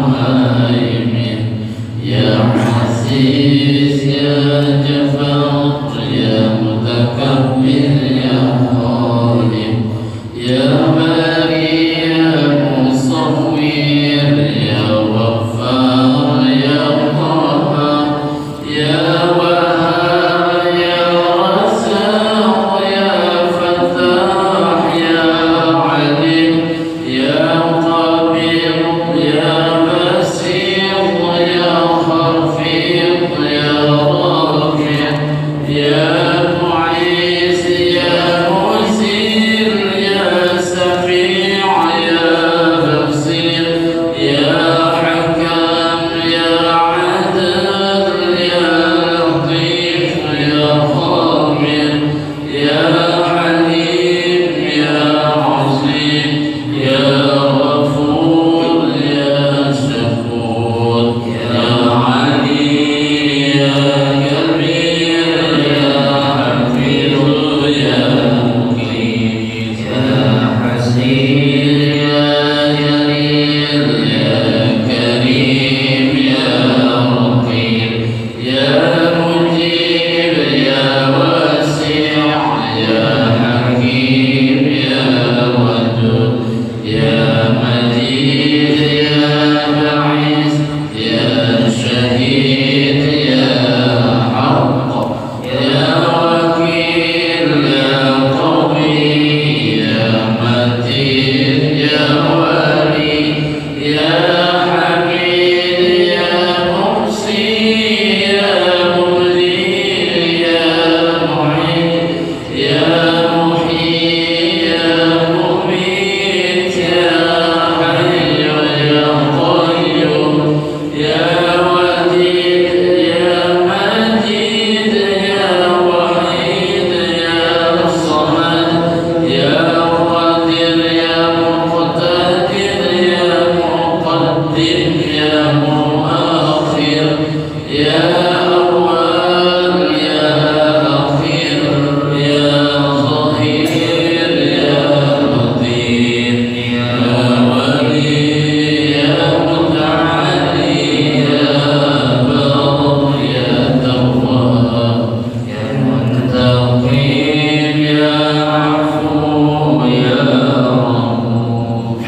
مهيمن يا عزيز يا جبار يا متكبر يا ظالم يا باري يا مصور يا غفار يا قهار يا وهاب يا رزاق يا فتاح يا عليم يا قبير يا بسيط يا خفيض يا رافع يا معيز يا مسير يا سفيع يا بصير يا حكم يا عدل يا لطيف يا خبير يا حليم يا عظيم يا غفور يا شكور يا علي يا كبير يا حفيظ يا مقيت يا حسين يا جليل يا كريم يا رقيب يا مجيب يا واسع يا حكيم يا ودود يا مجيد يا بعيد يا شهيد يا حق يا وكيل يا قوي يا متين يا ولي يا حميد يا محصي يا مبدي يا معين يا محيي يا مميت يا حي يا قيوم يا وديد يا مجيد يا وحيد يا صمد يا قادر يا مقتدر يا مقدم يا مؤخر يا أول يا أخير يا ظهير يا لطيف يا ولي يا متعالي يا بر يا تواب يا منتقم يا عفو يا رؤوف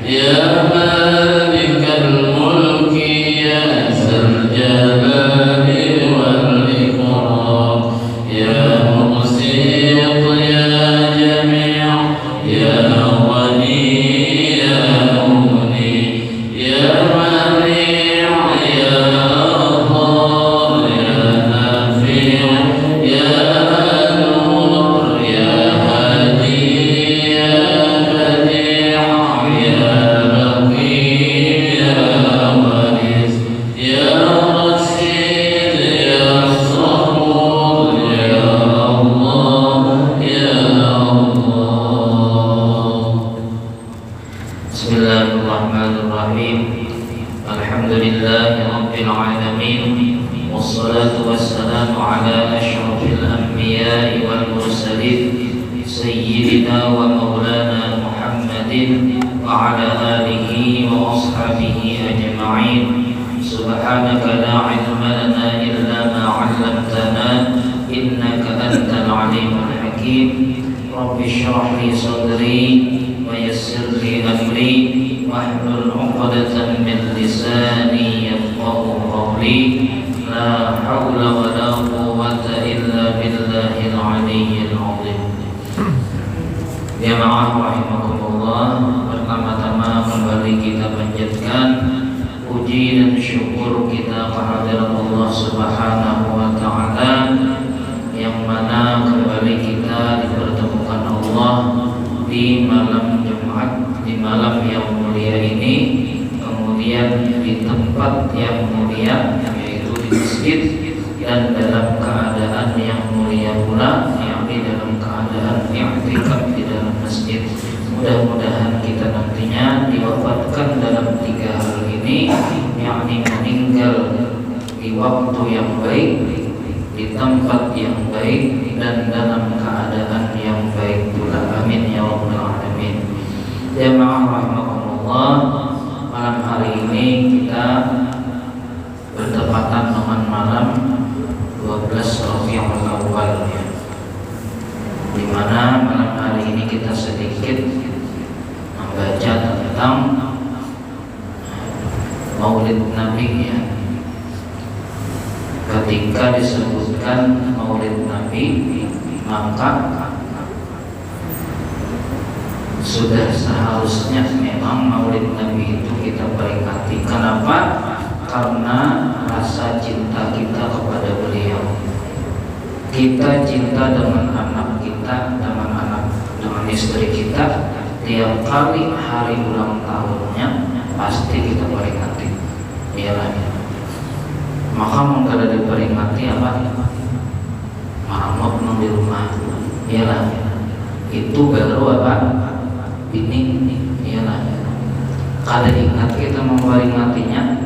يا مالك الملك يا ذا الجلال والإكرام يا مقسط يا جميع يا غني يا مغني يا منيع يا ضار يا نافع يا نور يا هادي يا بديع يا بقي يا وارث يا رشيد يا صبور يا الله يا الله. Bismillahirrahmanirrahim. Alhamdulillahi rabbil alamin. Wassalatu wassalamu ala asyrafil anbiya'i wal mursalin sayyidina wa maulana Muhammadin wa ala alihi wa ashabihi ajma'in. Subhanaka la ilma lana illa ma 'allamtana innaka antal alimul hakim. Rabbi shrah li sadri wa yassir li amri wahlul 'uqdatam min lisani yafqahu qawli. La haula wa la quwwata illa billahil aliyyil 'azim. Jamaah rahimakumullah, pertama-tama kembali kita panjatkan puji dan syukur kita kehadirat Allah Subhanahu wa taala yang mana kembali kita dipertemukan Allah di malam Jumat, di malam yang mulia ini, kemudian di tempat yang mulia yaitu di masjid, dan dalam keadaan yang mulia pula, yakni dalam keadaan i'tikaf di dalam masjid. Mudah-mudahan kita nantinya diwafatkan dalam 3 hal ini, yakni meninggal di waktu yang baik, di tempat yang baik, dan dalam keadaan yang baik pula. Amin ya rabbal alamin. Jamaah rahimakumullah, malam hari ini kita malam 12 Rabiul Awal ya. Di mana malam hari ini kita sedikit membaca tentang Maulid Nabi ya. Ketika disebutkan Maulid Nabi, maka sudah seharusnya memang Maulid Nabi itu kita peringati. Kenapa? Karena rasa cinta kita kepada beliau. Kita cinta dengan anak kita, dengan istri kita. Tiap kali hari ulang tahunnya pasti kita peringati. Iyalah ya. Maka kalau diperingati apa? Maramot di rumah. Iyalah ya. Itu baru apa? Ini iyalah. Kada ingat kita memperingatinya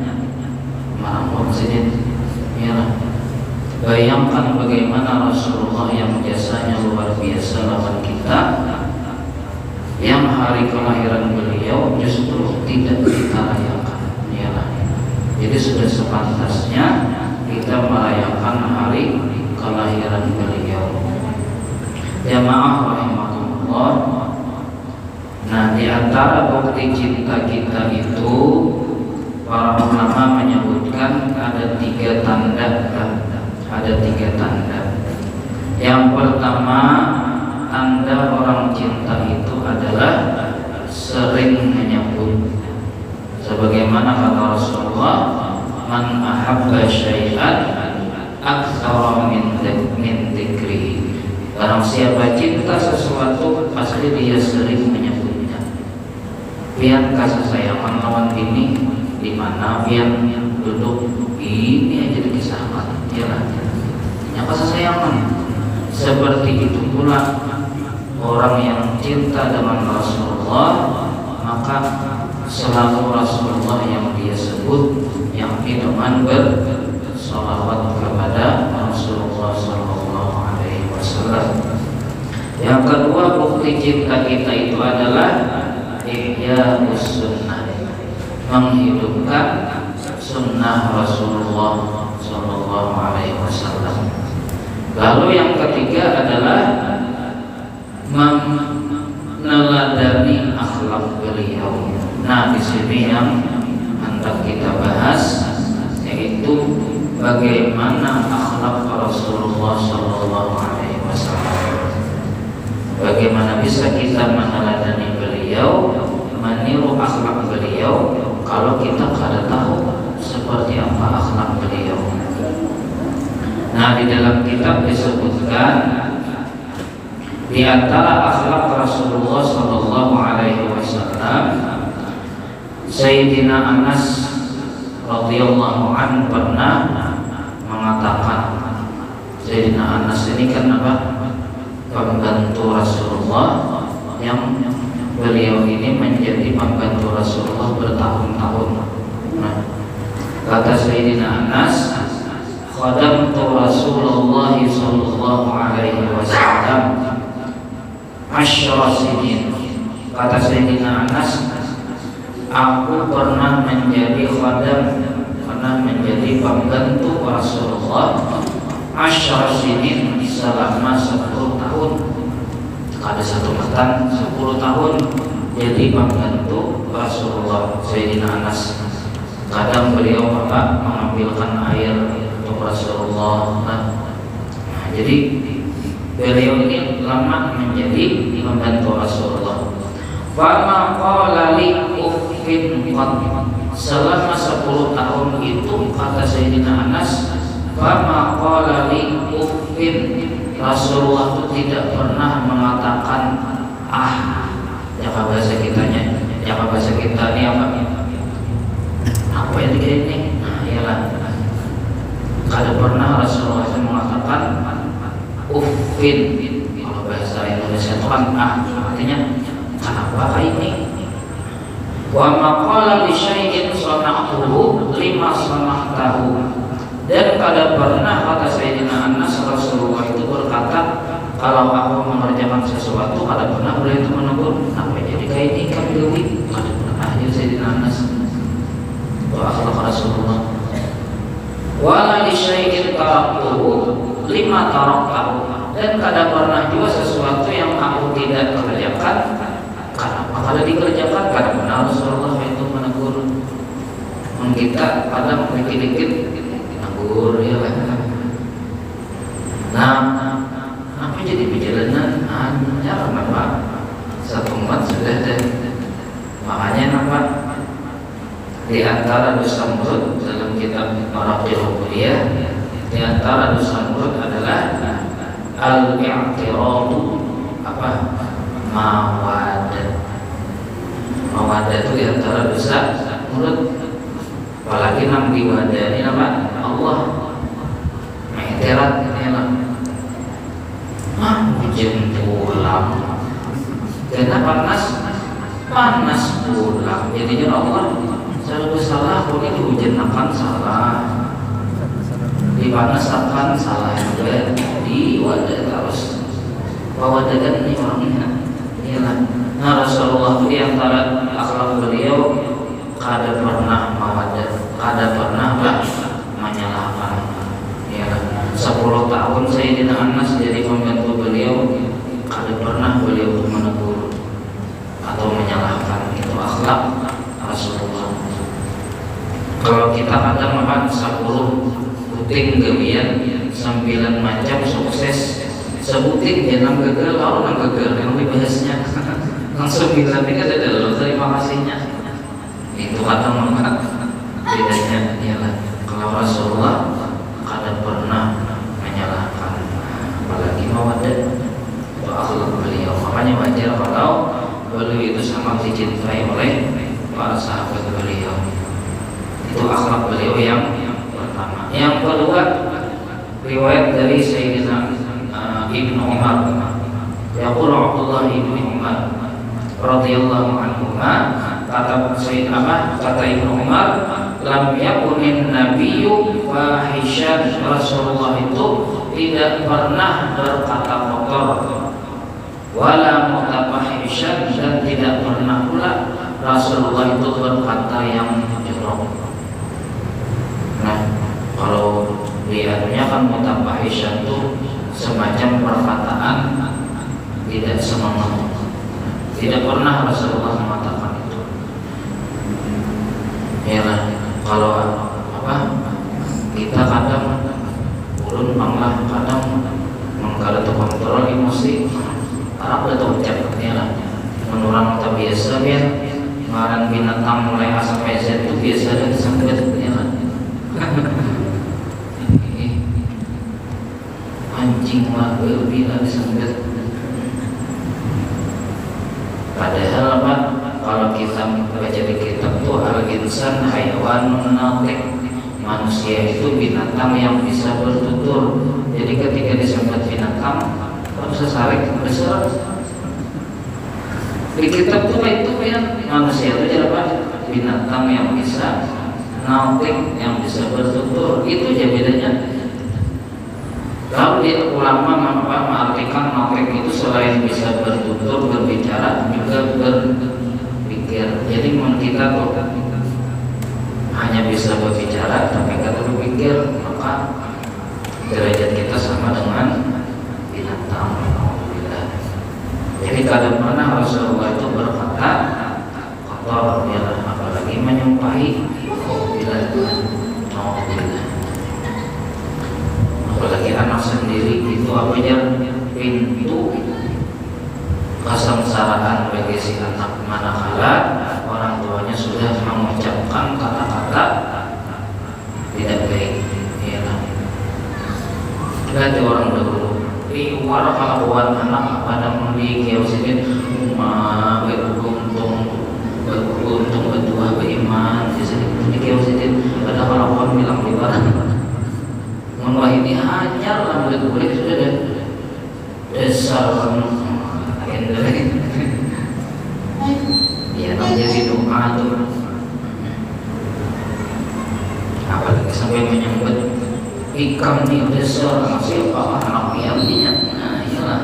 maramot sini. Iyalah. Bayangkan bagaimana Rasulullah yang jasanya luar biasa lawan kita, yang hari kelahiran beliau justru tidak kita rayakan. Iyalah. Jadi sudah sepantasnya kita merayakan hari kelahiran beliau. Jamaah rahimahullah. Nah, di antara bukti cinta kita itu para ulama menyebutkan ada 3 tanda. Ada 3 tanda. Yang pertama, tanda orang cinta itu adalah sering menyebut. Sebagaimana kata Rasulullah, man ahabba syai'an aktsara min dzikrihi. Barang siapa cinta sesuatu pasti dia sering menyebutnya. Pian kasih sayangan lawan ini di mana pian duduk ini aja dikisahkan. Iyalah. Yang kasih sayangan. Seperti itu pula orang yang cinta dengan Rasulullah, maka selalu Rasulullah yang dia sebut, yang dengan bersalawat kepada Rasulullah Sallallahu Alaihi Wasallam. Yang kedua, bukti cinta kita itu adalah ihya'us sunnah, menghidupkan sunnah Rasulullah Sallallahu Alaihi Wasallam. Lalu yang ketiga adalah meneladani akhlak beliau. Nah, di sini yang hendak kita bahas yaitu bagaimana akhlak Rasulullah Sallallahu Alaihi Wasallam. Bagaimana bisa kita meneladani beliau, meniru akhlak beliau, kalau kita tidak tahu seperti apa akhlak beliau. Nah, di dalam kitab disebutkan di antara akhlak Rasulullah Sallallahu Alaihi Wasallam, Sayyidina Anas radhiyallahu anhu pernah mengatakan, Sayyidina Anas ini kan apa? Pembantu Rasulullah, yang beliau ini menjadi pembantu Rasulullah bertahun-tahun. Nah, kata Sayyidina Anas, khadamtu Rasulullah sallallahu alaihi wasallam 10 sinin. Kata Sayyidina Anas, aku pernah menjadi khadam, pernah menjadi pembantu Rasulullah 10 sinin, selama 10 tahun. Ada satu matan 10 tahun jadi pembantu Rasulullah. Sayyidina Anas kadang beliau apa mengambilkan air untuk Rasulullah. Nah, jadi beliau ini lama menjadi pembantu Rasulullah. Fama qala li uffin qad, selama 10 tahun itu kata Sayyidina Anas, fama qala li uffin, Rasulullah itu tidak pernah mengatakan jaka bahasa kitanya, jaka bahasa kita ini apa yang ini? Nah, iyalah. Kada pernah Rasulullah itu mengatakan uffin. Kalau bahasa Indonesia itu kan artinya kenapa ini? Wa maqala li syai'in sana'tuhu lima sana'tahu. Dan kada pernah kata Sayyidina Anas Rasulullah itu berkata, kalau aku mengerjakan sesuatu, kada pernah beliau itu menegur, apa jadi kayak ini kan gawi? Kada pernah aja Sayyidina Anas. Wa akhlak Rasulullah. Wala li syai'in lima taraktahu, dan kada pernah juga sesuatu yang aku tidak kerjakan. Kenapa kada dikerjakan? Kada pernah Rasulullah itu menegur. Kita kadang dikit-dikit menegur ya kan. Nah, apa jadi perjalanan? Hanya kenapa? Satu umat sudah ada. Makanya kenapa? Di antara dosa mulut dalam kitab Maraqil Quliyah, di antara dosa mulut adalah al-i'tiradu apa? Mawadah. Mawadah itu di antara dosa mulut. Apalagi nam diwadani nama Allah. I'tirad ini lah. Hujan pulang. Karena panas pulang. Jadinya Allah selalu salah, boleh dihujan salah, dipanas akan salah juga, di wadah terus. Wawadagan ini orangnya, iyalah. Nah Rasulullah itu diantara akhlak beliau kada pernah mawadah, kada pernah menyalahkan. Iyalah. 10 tahun saya di Anas jadi pembantu beliau, kada pernah beliau menegur atau menyalahkan. Itu akhlak Rasulullah. Kalau kita kadang makan 10 puting gawian 9 macam sukses, sebutin jangan gagal, kalau nang gagal yang lebih bahasnya langsung 9 ini ada dulu terima kasihnya. Itu kadang makan bedanya ialah kalau Rasulullah kadang pernah menyalahkan, apalagi mawadah. Itu akhlak beliau. Makanya wajar kalau beliau itu sangat dicintai oleh para sahabat beliau. Itu akhlak beliau yang pertama. Yang kedua, riwayat dari Sayyidina Ibnu Umar. Yaqul Abdullah ibnu Umar radhiyallahu anhuma, kata Ibnu Umar, lam yakunin nabiyyu fahishan. Rasulullah itu tidak pernah berkata kotor, wala mutafahishan, dan tidak pernah pula Rasulullah itu berkata yang jorok. Nah, kalau lihatnya kan mutafahishan itu semacam perkataan tidak senonoh. Tidak pernah Rasulullah mengatakan itu. Ya, kalau kita kadang ulun panglah kadang mengkala tu kontrol emosi, Arab dah ucap ya lah. Menurut kita biasa ya, ngaran binatang mulai A sampai Z itu biasa dan disangkat ya lah. Anjing lah bila disangkat. Padahal kalau kita baca di kitab itu al-insan hayawanun natiq, manusia itu binatang yang bisa bertutur. Jadi ketika disebut binatang harus sesarik besar. Di kitab itu ya manusia itu jadi apa? Binatang yang bisa natiq, yang bisa bertutur. Itu aja bedanya. Kalau dia ulama mengartikan natiq itu selain bisa bertutur, berbicara, juga berpikir. Jadi kita tuh hanya bisa berbicara tapi kada berpikir, maka derajat kita sama dengan binatang. Jadi kadang pernah Rasulullah itu berkata kotor, ya, apalagi menyumpahi bila apalagi anak sendiri itu apa ya, pintu kesengsaraan bagi si anak manakala orang tuanya sudah mengucapkan kata-kata tidak baik. Ya, lihat orang dahulu di luar kelakuan anak pada memiliki kiausin beruntung berdua beriman di sini punya kiausin pada kelakuan bilang di luar. Wah ini hanya lambat kulit sudah ada dasar ya namanya si doa itu, apalagi sampai menyambut ikam nih dasar anak siapa anak piannya. Nah iyalah.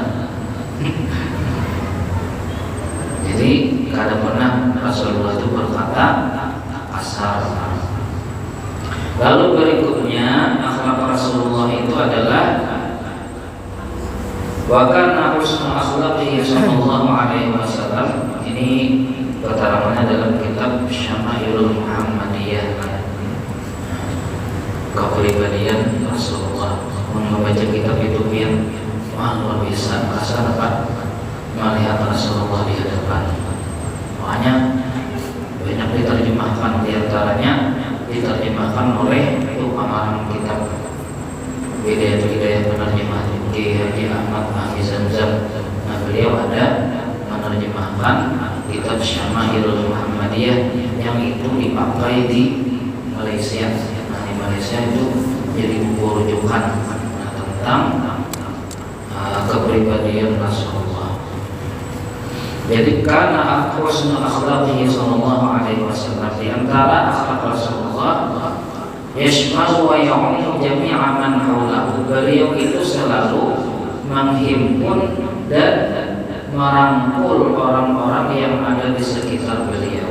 Jadi kadang pernah Rasulullah itu berkata kasar. Lalu berikutnya akhlak Rasulullah itu adalah Wa kana husnul akhlaqihi sallallahu alaihi wasallam. Ini keterangannya dalam kitab Syama'ilul Muhammadiyah, kepribadian Rasulullah. Membaca kitab itu yang luar biasa, merasa dapat melihat Rasulullah di hadapan. Makanya banyak diterjemahkan, diantaranya diterjemahkan oleh itu amalan kitab Bidayah penerjemah Ki Haji Ahmad Mahdi Zamzam. Nah, beliau ada menerjemahkan kitab Syama'ilul Muhammadiyah yang itu dipakai di Malaysia. Nah, di Malaysia itu jadi buku rujukan tentang kepribadian Rasulullah. Jadi karena husnul akhlaqihi sallallahu alaihi wasallam, di antara akhlak Rasulullah yashmalu wa ya'ummu jami'a man haulahu. Beliau itu selalu menghimpun dan merangkul orang-orang yang ada di sekitar beliau.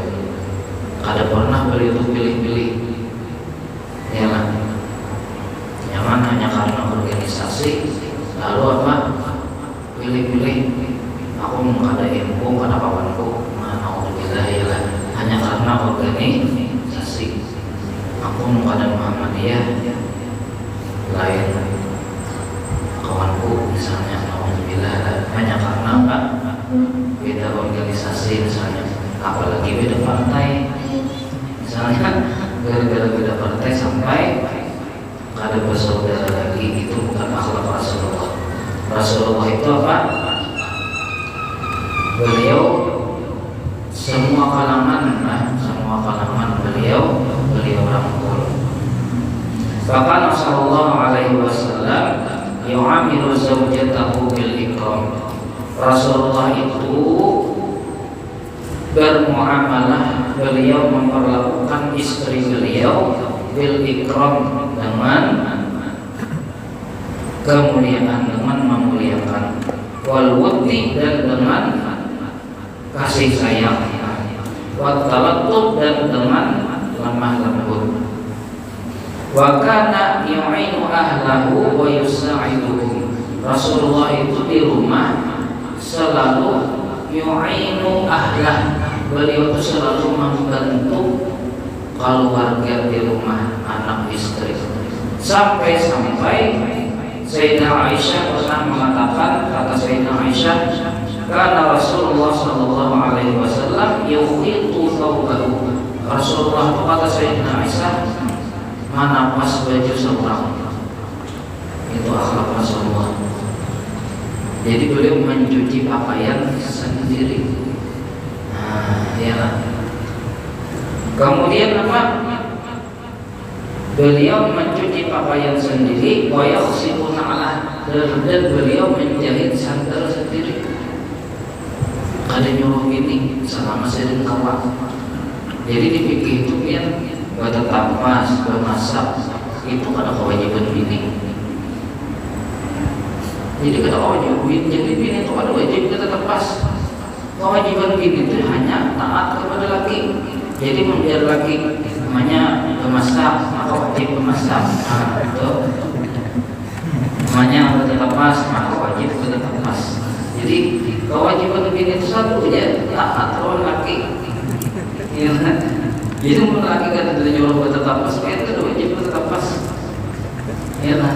Kada pernah beliau itu pilih-pilih, ya kan? Jangan hanya karena organisasi lalu apa pilih-pilih, aku mau kada ilmu kada kawanku, alhamdulillah, ya kan? Hanya karena organisasi. Aku mau kada Muhammadiyah, lain kawanku misalnya, alhamdulillah, hanya karena apa beda organisasi misalnya, apalagi beda partai misalnya, gara-gara beda partai sampai kada bersaudara lagi. Itu bukan akhlak Rasulullah. Rasulullah itu apa? Beliau semua kalangan beliau rangkul. Bahkan sallallahu alaihi wasallam yu'amilu zawjatahu bil ikram. Rasulullah itu bermuamalah, beliau memperlakukan istri beliau bil ikram, dengan kemuliaan, dengan memuliakan, wal wuddi, dan dengan kasih sayang, wat talattuf, dan dengan lemah lembut. Wa kana yu'inu ahlahu wa yusa'iduhum. Rasulullah itu di rumah selalu yu'inu ahlah, beliau itu selalu membantu keluarga di rumah, anak istri. Sampai-sampai Sayyidah Aisyah pernah mengatakan, kata Sayyidah Aisyah, karena Rasulullah sallallahu alaihi wasallam yuqitu thawbahu. Rasulullah itu, kata Sayyidah Aisyah, manapas baju seorang. Itu akhlak Rasulullah. Jadi beliau mencuci pakaian sendiri. Nah, ya. Kemudian apa? Beliau mencuci pakaian sendiri, wa yaghsilu na'lah, dan beliau menjahit sandal sendiri. Ada nyuruh ini selama sering kawat. Jadi di fikih itu kan tetap pas bermasak itu ada kewajiban bini. Jadi kata kewajiban jadi bini itu ada wajib tetap pas. Kewajiban bini itu hanya taat kepada laki. Jadi membiar laki namanya memasak, maka wajib memasak. Nah, itu namanya tetap pas, maka wajib tetap pas. Jadi kewajiban bini itu satu ya, taat kepada laki. Ya, jadi menurut laki kan tidak nyuruh tetap pas, itu wajib tetap pas. Ya kan?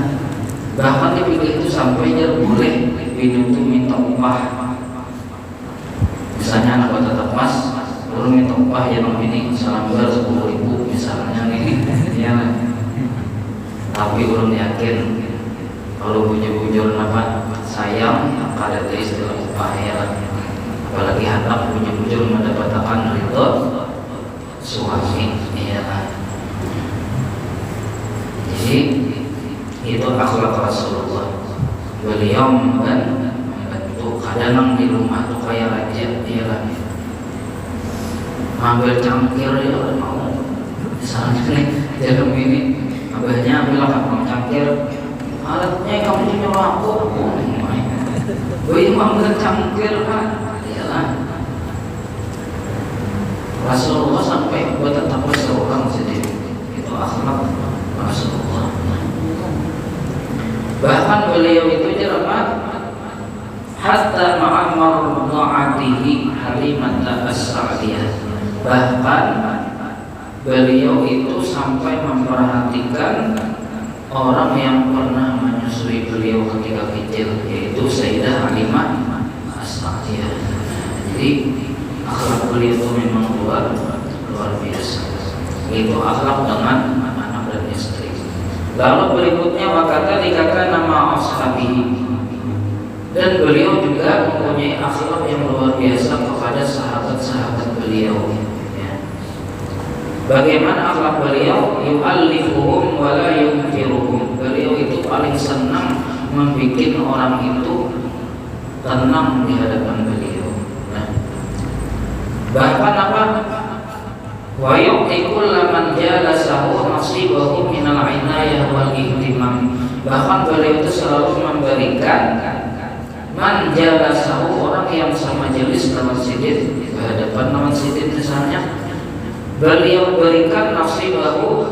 Bahkan di fikih itu sampai boleh bini itu minta upah. Misalnya anak tetap pas, baru minta upah yang ini selambar 10.000 misalnya ini, ya. Tapi belum yakin kalau bujur-bujur apa sayang kada ada istilah upah, ya. Apalagi anak bujur-bujur mendapatkan ridho suami, ya. Jadi itu akhlak Rasulullah. Beliau membantu, kadang di rumah tuh kayak raja, ya. Ambil cangkir ya mau, misalnya nih jarum ini abahnya bilang kamu cangkir, alatnya kamu nyuruh aku gue ambil cangkir kan, iyalah. Rasulullah sampai buat tetap seorang sendiri, itu akhlak Rasulullah. Bahkan beliau itu hatta ma'ammardu'atihi Halimata as-Sa'diyah. Bahkan beliau itu sampai memperhatikan orang yang pernah menyusui beliau ketika kecil, yaitu Sayyidah Halimah as-Sa'diyah. Jadi akhlak beliau itu memang luar biasa. Itu akhlak dengan anak dan istri. Lalu berikutnya wakata dikatakan nama ashabihi, dan beliau juga mempunyai akhlak yang luar biasa kepada sahabat-sahabat beliau. Bagaimana akhlak beliau? Yu'allifuhum wa la yunkiruhum. Beliau itu paling senang membuat orang itu tenang di hadapan beliau. Bahkan apa? Wa yu'tikul laman jalasahu nasibahu minal inayah wal ihtimam. Bahkan beliau itu selalu memberikan man jalasahu, orang yang sama jenis dengan sidin, berhadapan dengan sidin misalnya, beliau berikan nasibahu,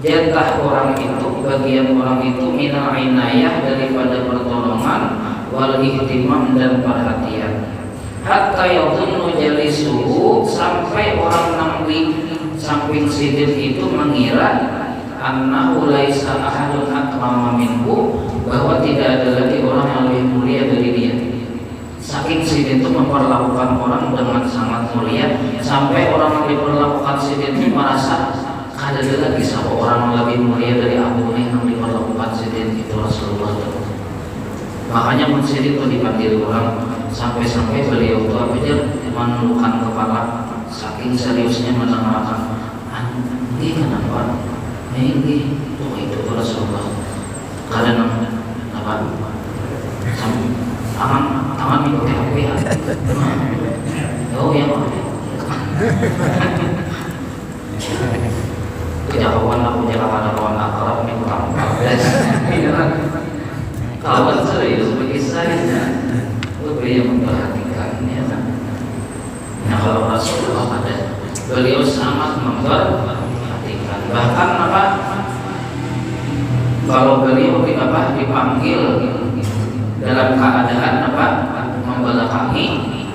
jatah orang itu, bagian orang itu, minal inayah, daripada pertolongan, wal ihtimam, dan perhatian. Hatta yadhunnu jalisuhu, sampai orang yang di samping sidin itu mengira annahu laisa ahadun akrama minhu, bahwa tidak ada lagi orang yang lebih mulia dari dia. Saking sidin itu memperlakukan orang dengan sangat mulia, sampai orang yang diperlakukan sidin itu merasa ada lagi sama orang yang lebih mulia dari Abu yang diperlakukan sidin itu Rasulullah. Makanya sidin itu dipanggil orang, sampai beliau itu apa aja menundukkan kepala, saking seriusnya mendengarkan. Ini kenapa? Ini itu Rasulullah. Karena apa? Tangan mengikuti HP ya. Oh ya. Kejauhan aku jalan ada kawan akrab nih kurang 14. Kawan serius bagi saya. Lebih yang memperhatikannya. Nah kalau Rasulullah ada, beliau sangat memperhatikan. Bahkan apa? Kalau beliau dipanggil dalam keadaan apa? Membelakangi,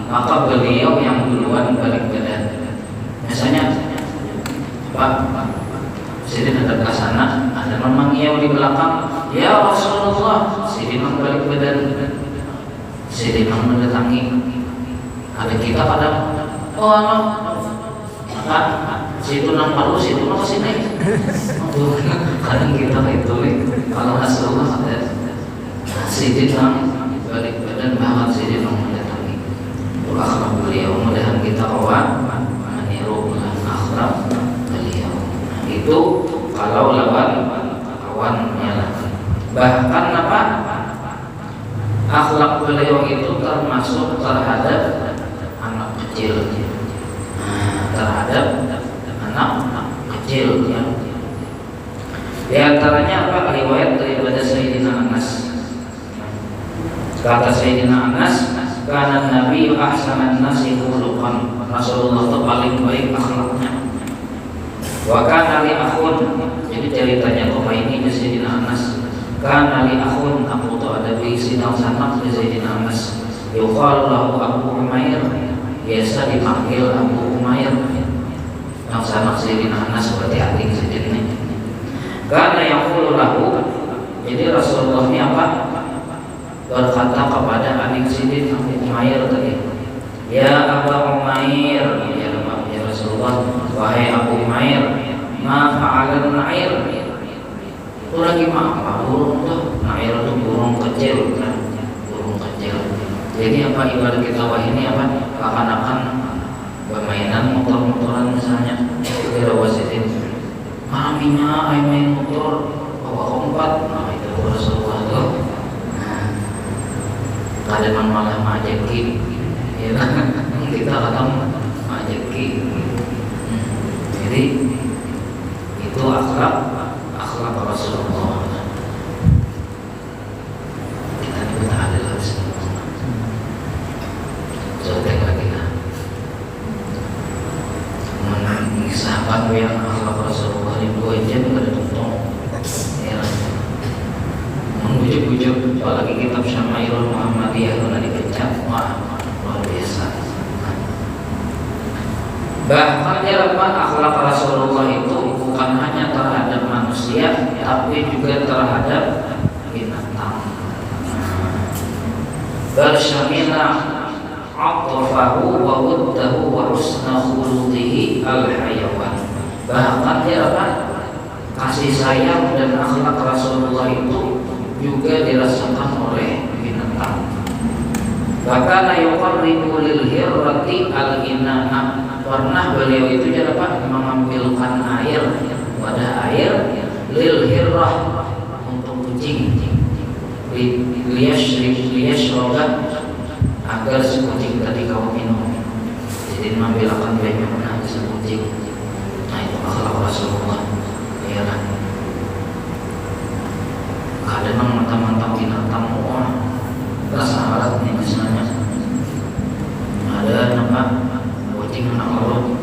maka beliau yang duluan balik badan. Misalnya Pak Sidin ada ke sana, ada memanggil di belakang, ya Rasulullah. Sidin balik badan, Sidin mendatangi. Ada kita pada situ nang palu, situ nang sini. Kadang kita itu kalau Rasulullah ada Sidin balik badan, bahkan Sidin mendatangi. Akhlak beliau, mudah kita meniru akhlak beliau. Itu kalau kawannya. Bahkan apa? Akhlak beliau itu termasuk terhadap anak kecil. Terhadap anak kecil ya. Di antaranya apa? Riwayat daripada Sayyidina Anas. Kata Sayyidina Anas, karena Nabi ahsanan nasi khuluqan. Rasulullah itu paling baik akhlaknya. Wa kana li akhun. Jadi ceritanya kok ini di Sayyidina Anas. Kana li akhun, aku tuh ada di sidang sanak di Sayyidina Anas. Yuqalu lahu Abu Umair. Biasa dipanggil Abu Umair. Yang sanak Sayyidina Anas seperti adik Sayyidina. Karena yang lahu, jadi Rasulullah ini apa? Berkata kepada adik Sidin Abu Umair tadi, ya Abu Umair, ya Rasulullah, wahai Abu Umair, ma fa'alan na'ir. Itu lagi apa? Burung tuh, na'ir itu burung kecil kan? Burung kecil. Jadi apa ibarat kita ini apa? Akan bermainan motor-motoran misalnya. Kira wasidin, maminya ayo main motor bawa kompat. Nah itu Rasulullah tuh. Kadang malah majeki, ya kan? Kita kadang majeki. Jadi itu akhlak Rasulullah. Kita juga adalah semua. Contek lagi lah. Sahabat yang akhlak Rasulullah itu aja nggak ada tuntung. Ya, mengujuk ujuk-ujuk, apalagi kitab Syama'ilul Muhammadiyah kalau dibaca, wah luar biasa. Bahkan dalam akhlak Rasulullah itu bukan hanya terhadap manusia, tapi juga terhadap binatang. Bersyamila aqfahu wa wuddahu wa husna khuluqihi al-hayawan. Bahkan dia kasih sayang dan akhlak Rasulullah itu juga dirasakan oleh binatang. Bahkan yuqarribu lil hirrati al-inana. Pernah beliau itu mengambilkan air, wadah air lil hirrah untuk kucing, liyashroba agar si kucing tadi kau minum. Jadi mengambilkan banyak si kucing. Nah itu akhlak Rasulullah. Ya kan? Kadang mantap-mantap binatang wah, rasa alat nih misalnya. Ada nampak kucing anak orang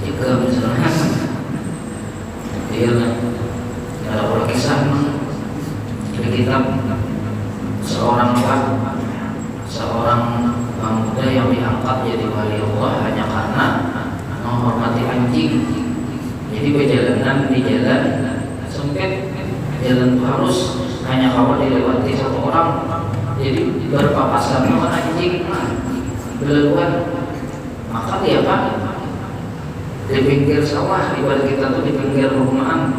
juga misalnya. Iya kan? Ada orang kisah di kitab seorang pemuda yang diangkat jadi wali Allah hanya karena menghormati anjing. Jadi perjalanan di jalan sempit, jalan itu harus hanya kalau dilewati satu orang. Jadi berpapasan dengan anjing berlaluan. Maka dia di pinggir sawah, ibarat kita tuh di pinggir rumahan.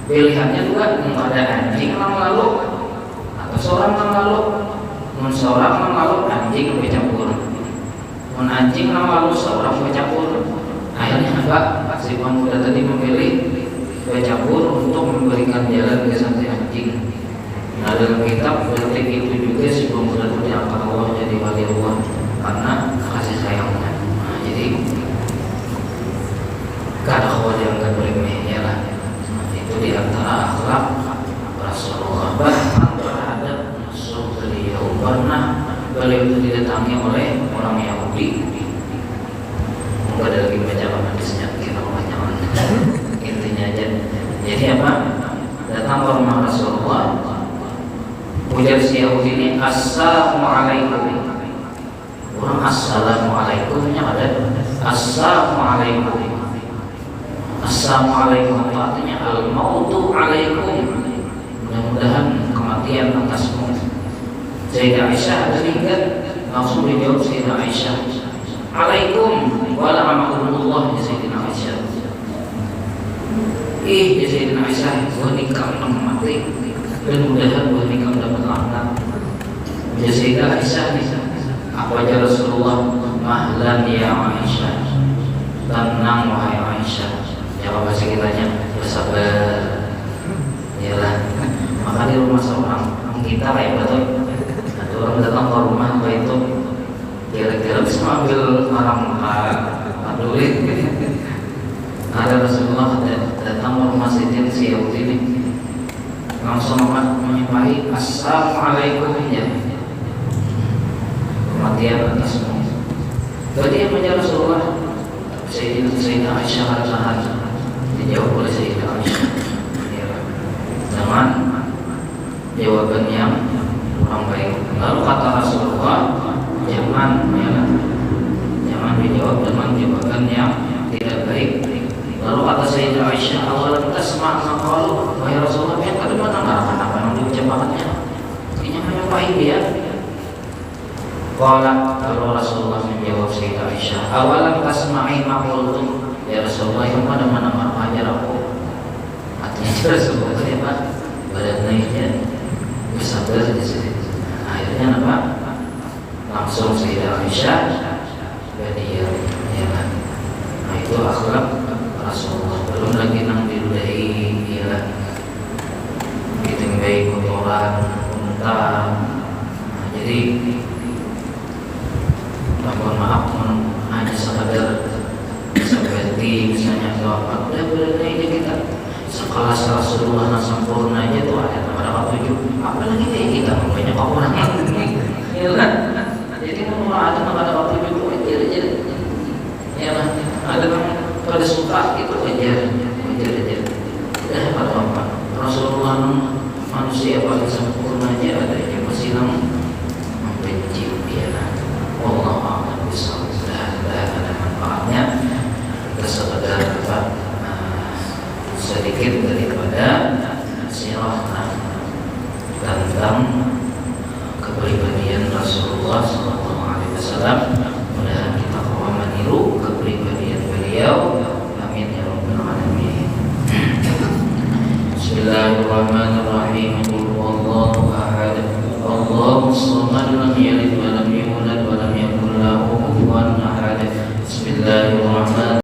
Pilihannya juga ada anjing yang lalu atau seorang yang lalu. Seorang yang lalu anjing bercampur. Anjing yang lalu seorang bercampur. Akhirnya si pemuda tadi memilih bercampur untuk memberikan jalan ke sang anjing. Nah dalam kitab detik itu juga si pemuda itu diangkat Allah jadi wali Allah karena kasih sayangnya. Nah, jadi gak ada khawatir yang gak remeh ya lah. Nah, itu diantara akhlak Rasulullah. Bahkan terhadap musuh beliau pernah beliau itu didatangi oleh orang Yahudi. Enggak ada lagi baca hadisnya, kita jangan intinya aja. Jadi datang ke rumah Rasulullah. Ujar si Yahudi ini, Assalamualaikum. Orang Assalamualaikumnya ada Assalamualaikum. Assalamualaikum artinya al-mautu alaikum. Mudah-mudahan kematian atasmu. Sayyidah Aisyah ada lihat langsung dijawab Sayyidah Aisyah. Alaikum wala amakulullah ya Sayyidina Aisyah. Ya Sayyidina Aisyah, gua nikah mati dan mudahan gua nikah dapat anak. Ya Sayyidah Aisyah apa aja Rasulullah mahlan ya Aisyah, tenang wahai Aisyah. Jawab bahasa kitanya bersabar. Yalah. Maka di rumah seorang kita kayak betul. Ada orang datang ke rumah apa itu kira-kira bisa ambil barang duit. Ada Rasulullah datang ke rumah si Yahudi ini langsung menyampaikan Assalamualaikum ya kematian atasmu. Jadi yang menjawab Rasulullah Sayyidah Aisyah harus dijawab oleh Sayyidah Aisyah dengan jawaban yang kurang baik. Lalu kata Rasulullah jangan dijawab dengan jawaban yang tidak baik. Lalu kata Sayyidah Aisyah, awalan tasma' maqalu, wahai Rasulullah, yang kedua mendengarkan apa yang diucapkannya. Ini hanya baik dia. Qala, lalu Rasulullah menjawab Sayyidah Aisyah, awalan tasma'i maqultu, ya Rasulullah, yang pada mendengar ajar aku. Artinya Rasulullah ya Pak, badan naiknya bersabar di sini. Akhirnya apa? Langsung Sayyidah Aisyah berdiam, ya kan? Nah itu akhlak Rasulullah. Belum lagi nang diludahi, ya, ditinggai kotoran, unta. Nah, jadi mohon maaf, hanya sekadar seperti misalnya doa udah berani kita sekelas Rasulullah yang sempurna aja tuh ada pada waktu itu. Apalagi kayak kita banyak orang ya kan? Jadi kalau ada pada waktu itu aja, ya kan? Ada pada suka itu aja. Pada apa? Rasulullah manusia paling sempurnanya adanya bersilang membenci dia. Wallahu a'lam bishawab. Ada manfaatnya kesekedar sedikit daripada sirah tentang kepribadian Rasulullah SAW. Mudah-mudahan kita mau meniru kepribadian beliau. Amin ya rabbal alamin. Bismillahirrahmanirrahim.